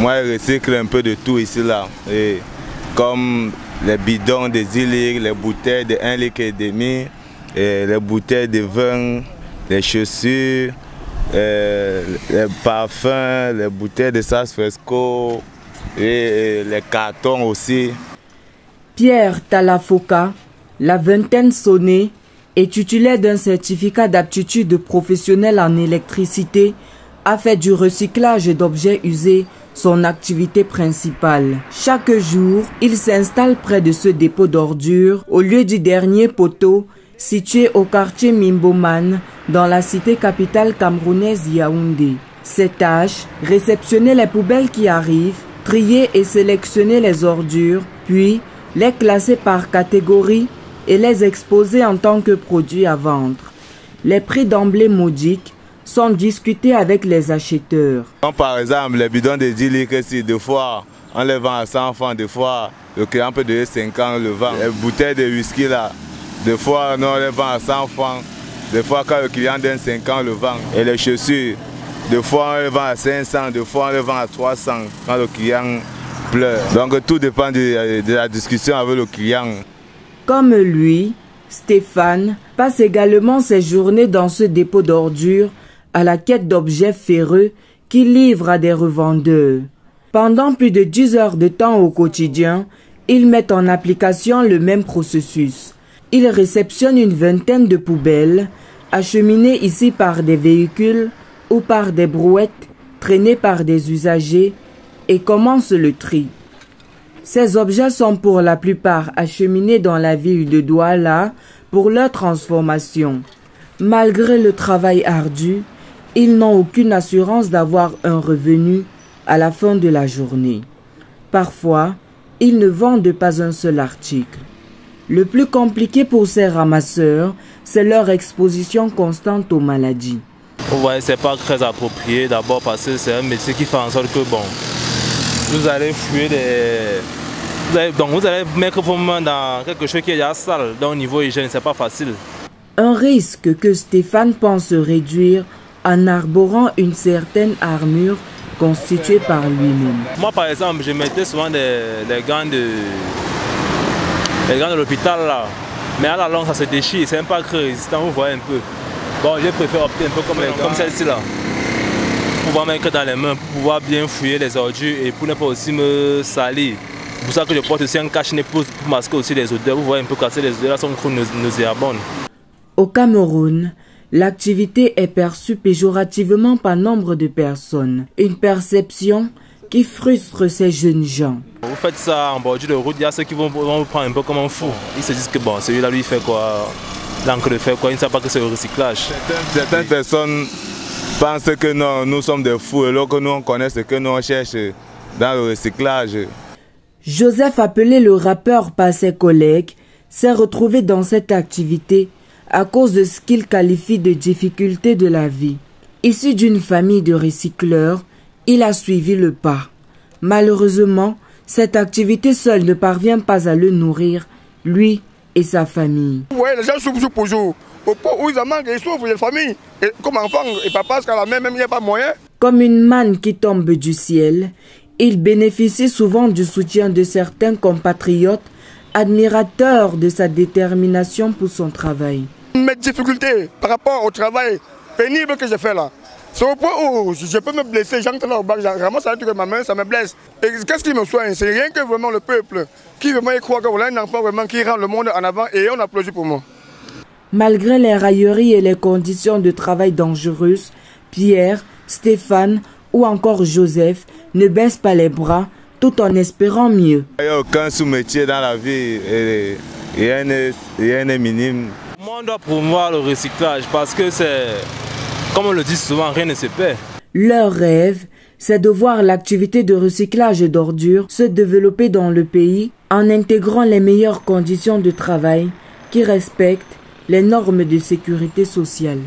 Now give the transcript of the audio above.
Moi, je recycle un peu de tout ici, là. Et comme les bidons de 10 litres, les bouteilles de 1,5 litre, et les bouteilles de vin, les chaussures, les parfums, les bouteilles de sauce fresco et les cartons aussi. Pierre Talafoka, la vingtaine sonnée, est titulaire d'un certificat d'aptitude professionnelle en électricité, a fait du recyclage d'objets usés son activité principale. Chaque jour, il s'installe près de ce dépôt d'ordures, au lieu du dernier poteau, situé au quartier Mimboman, dans la cité capitale camerounaise Yaoundé. Ses tâches, réceptionner les poubelles qui arrivent, trier et sélectionner les ordures, puis les classer par catégorie et les exposer en tant que produits à vendre. Les prix d'emblée modiques sont discutés avec les acheteurs. Comme par exemple, les bidons de 10 litres, si deux fois on les vend à 100 francs, deux fois le client peut donner 50, le vend. Les bouteilles de whisky là, deux fois on les vend à 100 francs, des fois quand le client donne 50, le vend. Et les chaussures, deux fois on les vend à 500, deux fois on les vend à 300 quand le client pleure. Donc tout dépend de la discussion avec le client. Comme lui, Stéphane passe également ses journées dans ce dépôt d'ordures à la quête d'objets ferreux qu'il livre à des revendeurs. Pendant plus de 10 heures de temps au quotidien, il met en application le même processus. Il réceptionne une vingtaine de poubelles, acheminées ici par des véhicules ou par des brouettes, traînées par des usagers, et commence le tri. Ces objets sont pour la plupart acheminés dans la ville de Douala pour leur transformation. Malgré le travail ardu, ils n'ont aucune assurance d'avoir un revenu à la fin de la journée. Parfois, ils ne vendent pas un seul article. Le plus compliqué pour ces ramasseurs, c'est leur exposition constante aux maladies. Ouais, c'est pas très approprié d'abord parce que c'est un métier qui fait en sorte que vous allez fouiller vous allez mettre vos mains dans quelque chose qui est déjà sale. Donc au niveau hygiène, c'est pas facile. Un risque que Stéphane pense réduire en arborant une certaine armure constituée par lui-même. Moi par exemple, je mettais souvent les gants de l'hôpital là. Mais à la longue ça se déchire, c'est même pas très résistant, vous voyez un peu. Bon, je préfère opter un peu comme celle-ci là. Pour pouvoir mettre dans les mains, pour pouvoir bien fouiller les ordures et pour ne pas aussi me salir. C'est pour ça que je porte aussi un cache-nez pour masquer aussi les odeurs. Vous voyez un peu casser les odeurs, là sont nauséabondes. Au Cameroun, l'activité est perçue péjorativement par nombre de personnes. Une perception qui frustre ces jeunes gens. Vous faites ça en bordure de route, il y a ceux qui vont vous prendre un peu comme un fou. Ils se disent que bon, celui-là lui il fait quoi, l'encre de fait quoi, ils ne savent pas que c'est le recyclage. Certaines personnes pensent que non, nous sommes des fous alors que nous on connaît ce que nous on cherche dans le recyclage. Joseph, appelé le rappeur par ses collègues, s'est retrouvé dans cette activité à cause de ce qu'il qualifie de difficultés de la vie. Issu d'une famille de recycleurs, il a suivi le pas. Malheureusement, cette activité seule ne parvient pas à le nourrir, lui et sa famille. Oui, les gens souffrent pour jour. Au point où ils en manquent, ils souffrent, les familles. Et comme enfant et papa, parce qu'à la même, il n'y a pas moyen. Comme une manne qui tombe du ciel, il bénéficie souvent du soutien de certains compatriotes, admirateurs de sa détermination pour son travail. Mes difficultés par rapport au travail pénible que je fais là, c'est au point où je peux me blesser, j'entre là au bac, je ramasse un truc avec ma main, ça me blesse. Et qu'est-ce qui me soigne? C'est rien que vraiment le peuple qui vraiment y croit que voilà un enfant vraiment qui rend le monde en avant et on applaudit pour moi. Malgré les railleries et les conditions de travail dangereuses, Pierre, Stéphane ou encore Joseph ne baissent pas les bras tout en espérant mieux. Il n'y a aucun sous-métier dans la vie et rien n'est minime. Moi, on doit promouvoir le recyclage parce que c'est, comme on le dit souvent, rien ne se perd. Leur rêve, c'est de voir l'activité de recyclage d'ordures se développer dans le pays en intégrant les meilleures conditions de travail qui respectent les normes de sécurité sociale.